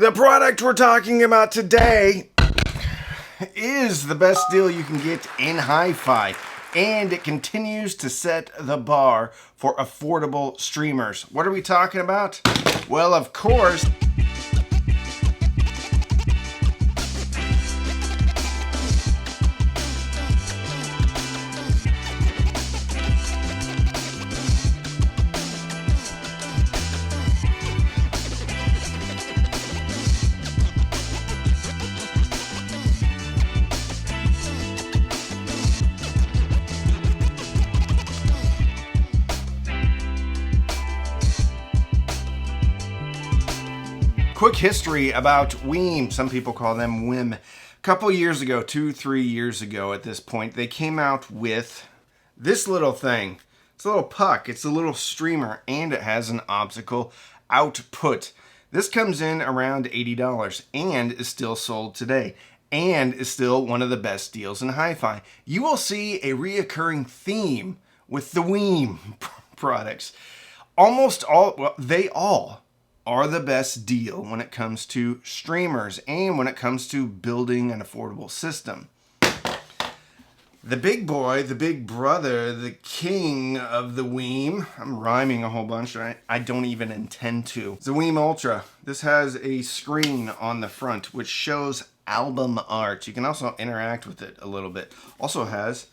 The product we're talking about today is the best deal you can get in hi-fi, and it continues to set the bar for affordable streamers. What are we talking about? Well, of course, quick history about Weem. Some people call them Wim. A couple years ago, 2-3 years ago at this point, they came out with this little thing. It's a little puck, it's a little streamer, and it has an optical output. This comes in around $80 and is still sold today, and is still one of the best deals in hi-fi. You will see a reoccurring theme with the Weem products. Almost all, well, they all are the best deal when it comes to streamers and when it comes to building an affordable system. The big boy, the big brother, the king of the Weem, I'm rhyming a whole bunch, I don't even intend to. The Weem Ultra. This has a screen on the front which shows album art. You can also interact with it a little bit. Also has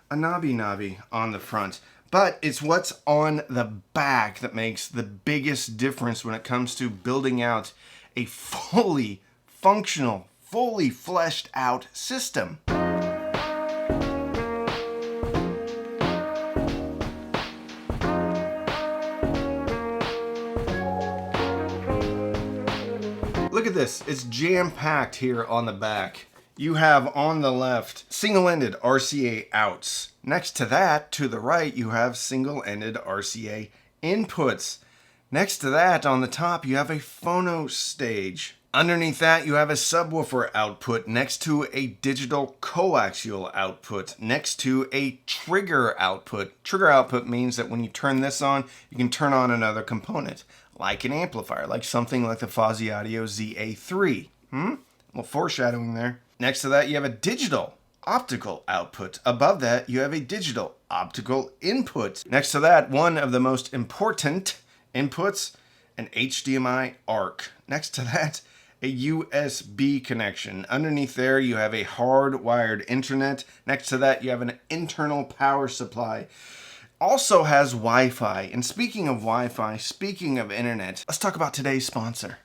a knobby on the front. But it's what's on the back that makes the biggest difference when it comes to building out a fully functional, fully fleshed out system. Look at this, it's jam-packed here on the back. You have on the left single-ended RCA outs. Next to that, to the right, you have single-ended RCA inputs. Next to that, on the top, you have a phono stage. Underneath that, you have a subwoofer output next to a digital coaxial output, next to a trigger output. Trigger output means that when you turn this on, you can turn on another component, like an amplifier, like something like the Fuzzy Audio ZA3. Well, foreshadowing there. Next to that, you have a digital optical output. Above that, you have a digital optical input. Next to that, one of the most important inputs, an HDMI ARC. Next to that, a USB connection. Underneath there, you have a hardwired internet. Next to that, you have an internal power supply. Also has Wi-Fi. And speaking of Wi-Fi, speaking of internet, let's talk about today's sponsor.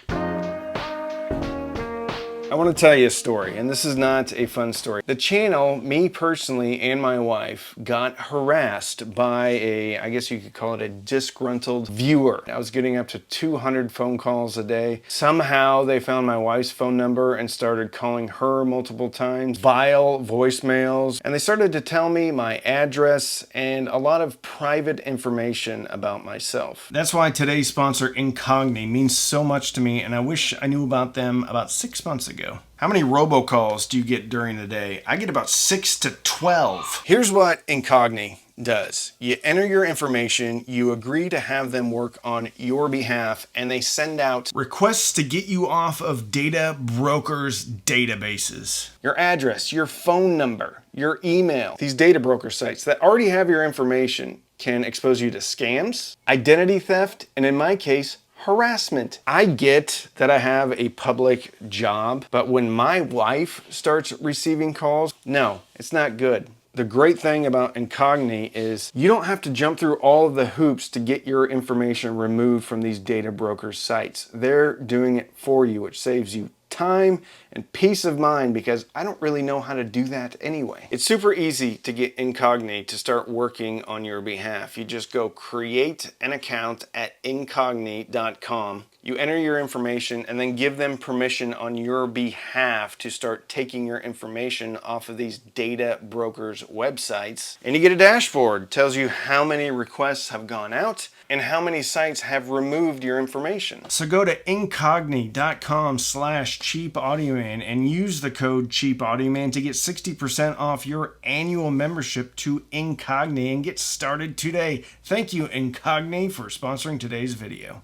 I want to tell you a story, and this is not a fun story. The channel, me personally and my wife, got harassed by I guess you could call it a disgruntled viewer. I was getting up to 200 phone calls a day. Somehow they found my wife's phone number and started calling her multiple times, vile voicemails, and they started to tell me my address and a lot of private information about myself. That's why today's sponsor, Incogni, means so much to me, and I wish I knew about them about 6 months ago. How many robocalls do you get during the day? I get about 6 to 12. Here's what Incogni does. You enter your information, you agree to have them work on your behalf, and they send out requests to get you off of data brokers' databases. Your address, your phone number, your email. These data broker sites that already have your information can expose you to scams, identity theft, and in my case, harassment. I get that I have a public job, but when my wife starts receiving calls, no, it's not good. The great thing about Incogni is you don't have to jump through all of the hoops to get your information removed from these data broker sites. They're doing it for you, which saves you time and peace of mind because I don't really know how to do that anyway. It's super easy to get Incogni to start working on your behalf. You just go create an account at incogni.com. You enter your information and then give them permission on your behalf to start taking your information off of these data brokers' websites. And you get a dashboard, tells you how many requests have gone out and how many sites have removed your information. So go to incogni.com/cheapaudioman and use the code cheapaudioman to get 60% off your annual membership to Incogni and get started today. Thank you, Incogni, for sponsoring today's video.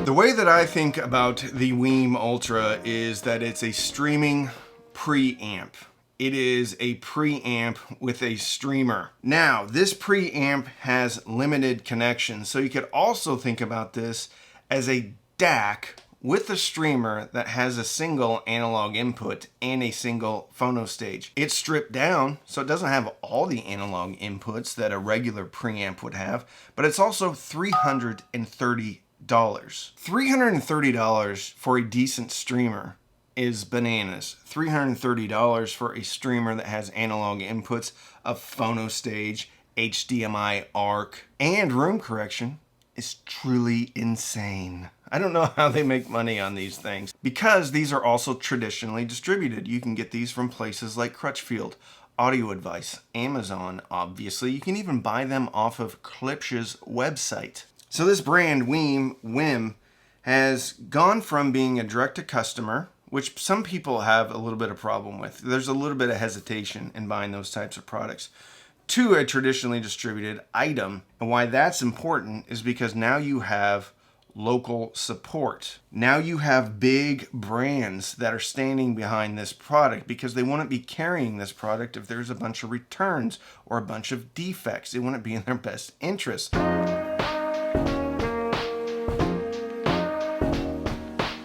The way that I think about the Weem Ultra is that it's a streaming preamp. It is a preamp with a streamer. Now, this preamp has limited connections, so you could also think about this as a DAC with a streamer that has a single analog input and a single phono stage. It's stripped down, so it doesn't have all the analog inputs that a regular preamp would have, but it's also $330. $330 for a decent streamer is bananas. $330 for a streamer that has analog inputs, a phono stage, HDMI ARC, and room correction is truly insane. I don't know how they make money on these things, because these are also traditionally distributed. You can get these from places like Crutchfield, Audio Advice, Amazon, obviously. You can even buy them off of Klipsch's website. So this brand, Weem, has gone from being a direct-to-customer, which some people have a little bit of problem with. There's a little bit of hesitation in buying those types of products, to a traditionally distributed item. And why that's important is because now you have local support. Now you have big brands that are standing behind this product because they wouldn't be carrying this product if there's a bunch of returns or a bunch of defects. It wouldn't be in their best interest.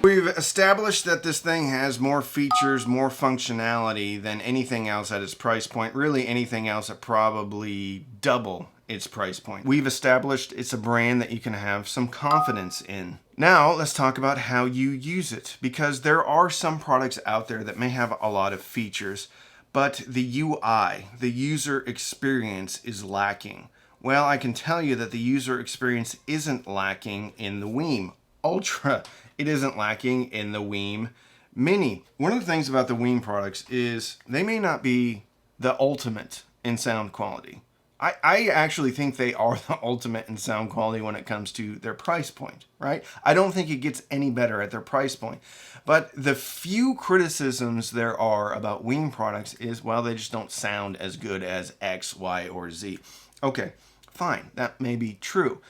We've established that this thing has more features, more functionality than anything else at its price point. Really anything else at probably double its price point. We've established it's a brand that you can have some confidence in. Now let's talk about how you use it, because there are some products out there that may have a lot of features, but the UI, the user experience, is lacking. Well, I can tell you that the user experience isn't lacking in the Weem Ultra. It isn't lacking in the Weem Mini. One of the things about the Weem products is they may not be the ultimate in sound quality. I actually think they are the ultimate in sound quality when it comes to their price point, right? I don't think it gets any better at their price point. But the few criticisms there are about Weem products is, well, they just don't sound as good as X, Y, or Z. Okay, fine, that may be true.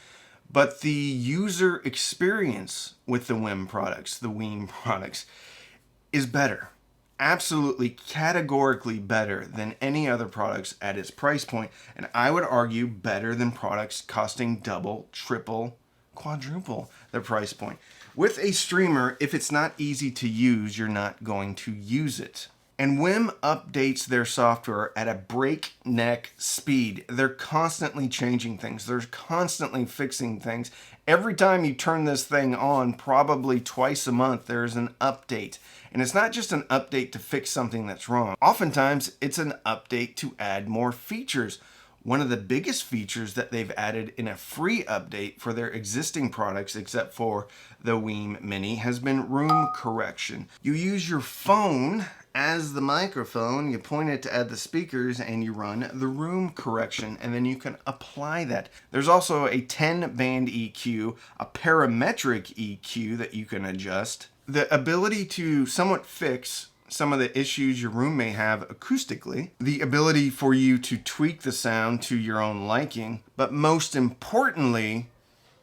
But the user experience with the Weem products is better. Absolutely, categorically better than any other products at its price point. And I would argue better than products costing double, triple, quadruple their price point. With a streamer, if it's not easy to use, you're not going to use it. And Weem updates their software at a breakneck speed. They're constantly changing things. They're constantly fixing things. Every time you turn this thing on, probably twice a month, there's an update. And it's not just an update to fix something that's wrong. Oftentimes, it's an update to add more features. One of the biggest features that they've added in a free update for their existing products, except for the Weem Mini, has been room correction. You use your phone as the microphone, you point it to add the speakers, and you run the room correction, and then you can apply that. There's also a 10-band EQ, a parametric EQ that you can adjust. The ability to somewhat fix some of the issues your room may have acoustically, the ability for you to tweak the sound to your own liking, but most importantly,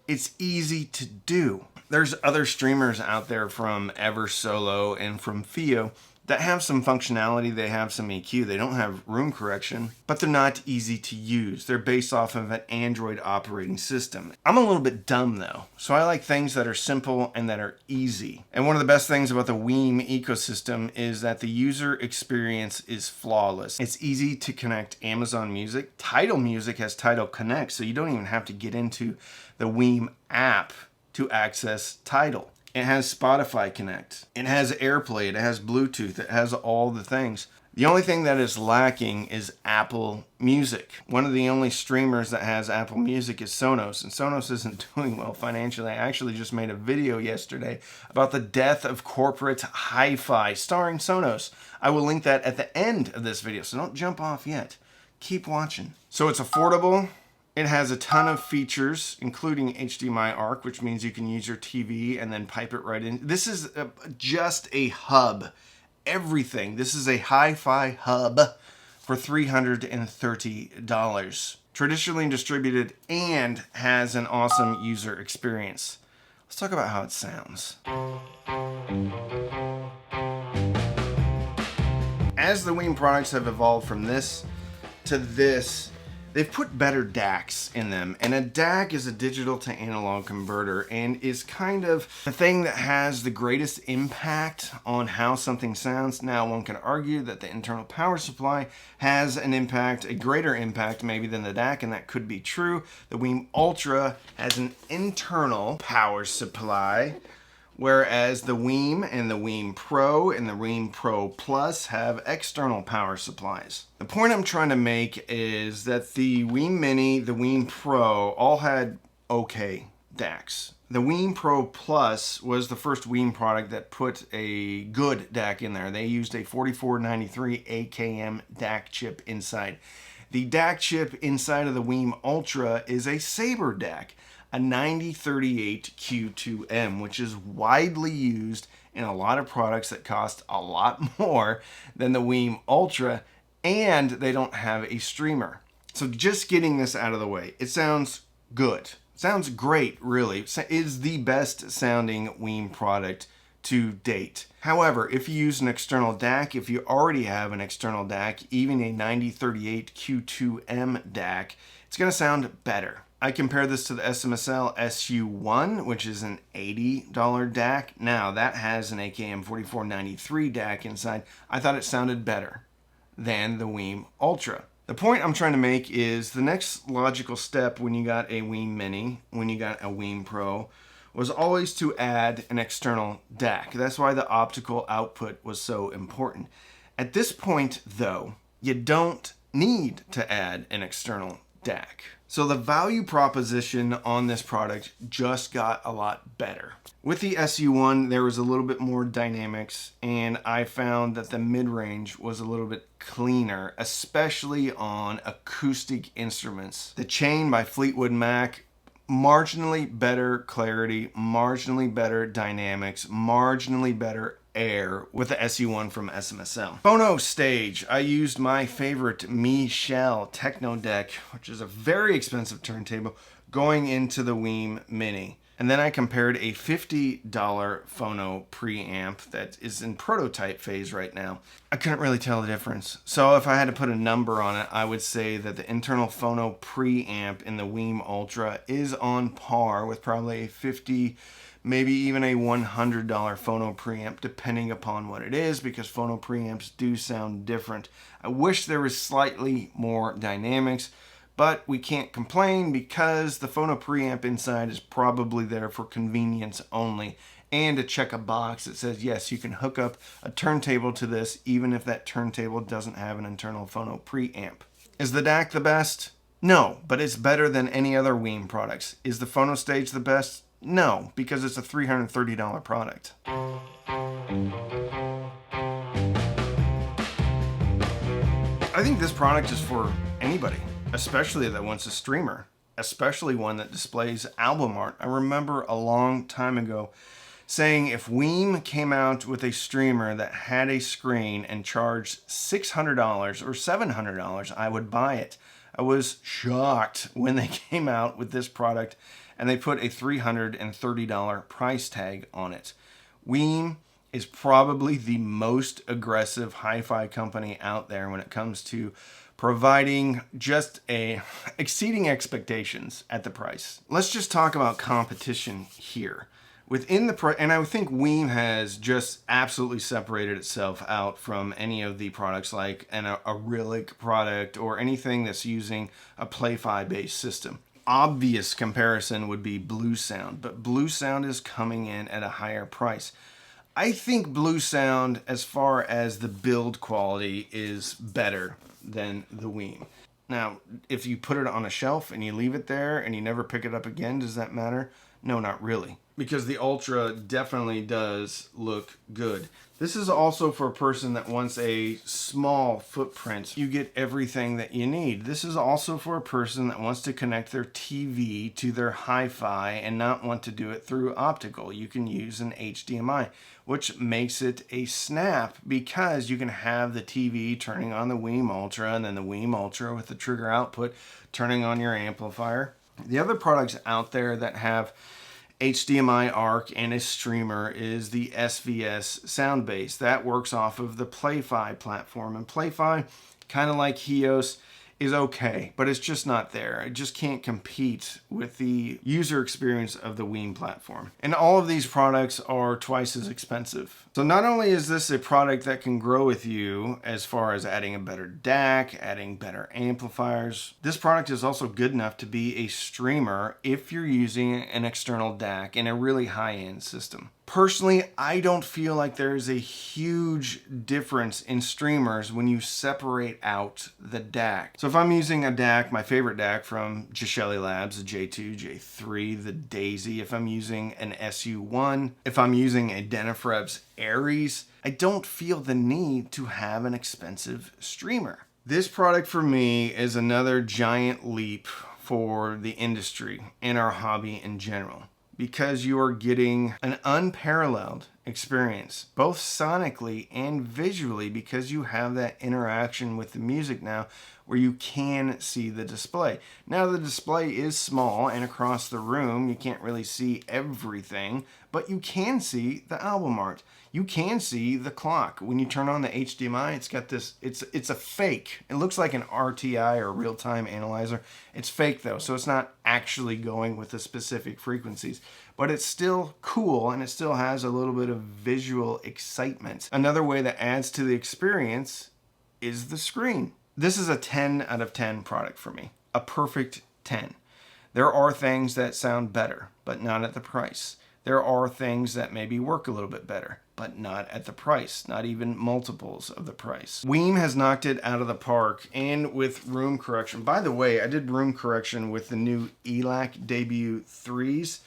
it's easy to do. There's other streamers out there from Eversolo and from Fio that have some functionality, they have some EQ, they don't have room correction, but they're not easy to use. They're based off of an Android operating system. I'm a little bit dumb though, so I like things that are simple and that are easy. And one of the best things about the Weem ecosystem is that the user experience is flawless. It's easy to connect Amazon Music. Tidal Music has Tidal Connect, so you don't even have to get into the Weem app to access Tidal. It has Spotify Connect. It has AirPlay. It has Bluetooth. It has all the things. The only thing that is lacking is Apple Music. One of the only streamers that has Apple Music is Sonos, and Sonos isn't doing well financially. I actually just made a video yesterday about the death of corporate hi-fi starring Sonos. I will link that at the end of this video, so don't jump off yet. Keep watching. So it's affordable. It has a ton of features, including HDMI ARC, which means you can use your TV and then pipe it right in. This is just a hub. Everything. This is a hi-fi hub for $330. Traditionally distributed and has an awesome user experience. Let's talk about how it sounds. As the Weem products have evolved from this to this, they've put better DACs in them. And a DAC is a digital to analog converter and is kind of the thing that has the greatest impact on how something sounds. Now, one can argue that the internal power supply has an impact, a greater impact maybe than the DAC, and that could be true. The Weem Ultra has an internal power supply, whereas the Weem and the Weem Pro and the Weem Pro Plus have external power supplies. The point I'm trying to make is that the Weem Mini, the Weem Pro, all had okay DACs. The Weem Pro Plus was the first Weem product that put a good DAC in there. They used a 4493 AKM DAC chip inside. The DAC chip inside of the Weem Ultra is a Sabre DAC, a 9038 Q2M, which is widely used in a lot of products that cost a lot more than the Weem Ultra, and they don't have a streamer. So just getting this out of the way, it sounds good. Sounds great, really. It is the best sounding Weem product to date. However, if you use an external DAC, if you already have an external DAC, even a 9038 Q2M DAC, it's going to sound better. I compare this to the SMSL SU1, which is an $80 DAC. Now, that has an AKM 4493 DAC inside. I thought it sounded better than the Weem Ultra. The point I'm trying to make is the next logical step when you got a Weem Mini, when you got a Weem Pro, was always to add an external DAC. That's why the optical output was so important. At this point, though, you don't need to add an external DAC. So the value proposition on this product just got a lot better. With the SU1, there was a little bit more dynamics, and I found that the mid-range was a little bit cleaner, especially on acoustic instruments. The Chain by Fleetwood Mac, marginally better clarity, marginally better dynamics, marginally better air with the SU1 from SMSL. Phono stage, I used my favorite Michel Techno Deck, which is a very expensive turntable, going into the Weem Mini. And then I compared a $50 phono preamp that is in prototype phase right now. I couldn't really tell the difference. So if I had to put a number on it, I would say that the internal phono preamp in the Weem Ultra is on par with probably a $50, maybe even a $100 phono preamp, depending upon what it is, because phono preamps do sound different. I wish there was slightly more dynamics, but we can't complain because the phono preamp inside is probably there for convenience only, and to check a box that says, yes, you can hook up a turntable to this, even if that turntable doesn't have an internal phono preamp. Is the DAC the best? No, but it's better than any other Weem products. Is the phono stage the best? No, because it's a $330 product. I think this product is for anybody, especially that wants a streamer, especially one that displays album art. I remember a long time ago saying if Weem came out with a streamer that had a screen and charged $600 or $700, I would buy it. I was shocked when they came out with this product and they put a $330 price tag on it. Weem is probably the most aggressive hi-fi company out there when it comes to providing just exceeding expectations at the price. Let's just talk about competition here. Within the and I think Weem has just absolutely separated itself out from any of the products like a Rillic product or anything that's using a Play-Fi based system. Obvious comparison would be Blue Sound, but Blue Sound is coming in at a higher price. I think Blue Sound, as far as the build quality, is better than the Weem. Now, if you put it on a shelf and you leave it there and you never pick it up again, does that matter? No, not really. Because the Ultra definitely does look good. This is also for a person that wants a small footprint. You get everything that you need. This is also for a person that wants to connect their TV to their hi-fi and not want to do it through optical. You can use an HDMI, which makes it a snap because you can have the TV turning on the Weem Ultra and then the Weem Ultra with the trigger output turning on your amplifier. The other products out there that have HDMI ARC and a streamer is the SVS sound base. That works off of the Play-Fi platform. And Play-Fi, kind of like Hios, is okay, but it's just not there. It just can't compete with the user experience of the Wii platform. And all of these products are twice as expensive. So not only is this a product that can grow with you as far as adding a better DAC, adding better amplifiers, this product is also good enough to be a streamer if you're using an external DAC in a really high-end system. Personally, I don't feel like there's a huge difference in streamers when you separate out the DAC. So if I'm using a DAC, my favorite DAC from Gishelli Labs, the J2, J3, the Daisy, if I'm using an SU1, if I'm using a Denafreb's Aries, I don't feel the need to have an expensive streamer. This product for me is another giant leap for the industry and our hobby in general, because you are getting an unparalleled experience, both sonically and visually, because you have that interaction with the music now where you can see the display. Now the display is small and across the room you can't really see everything, but you can see the album art. You can see the clock. When you turn on the HDMI, it's got this, it's a fake. It looks like an RTI or real-time analyzer. It's fake though, so it's not actually going with the specific frequencies. But it's still cool and it still has a little bit of visual excitement. Another way that adds to the experience is the screen. This is a 10 out of 10 product for me. A perfect 10. There are things that sound better, but not at the price. There are things that maybe work a little bit better, but not at the price, not even multiples of the price. Weem has knocked it out of the park, and with room correction. By the way, I did room correction with the new ELAC Debut 3s,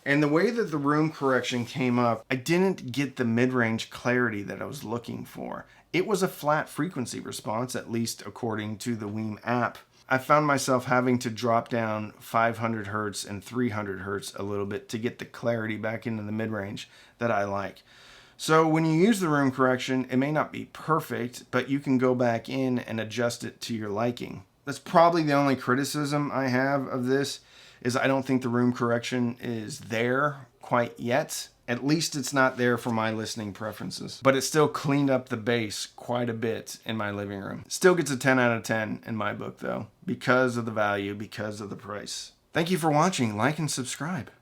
and the way that the room correction came up, I didn't get the mid-range clarity that I was looking for. It was a flat frequency response, at least according to the Weem app. I found myself having to drop down 500 hertz and 300 hertz a little bit to get the clarity back into the mid-range that I like. So when you use the room correction, it may not be perfect, but you can go back in and adjust it to your liking. That's probably the only criticism I have of this, is I don't think the room correction is there quite yet. At least it's not there for my listening preferences. But it still cleaned up the bass quite a bit in my living room. Still gets a 10 out of 10 in my book though, because of the value, because of the price. Thank you for watching. Like and subscribe.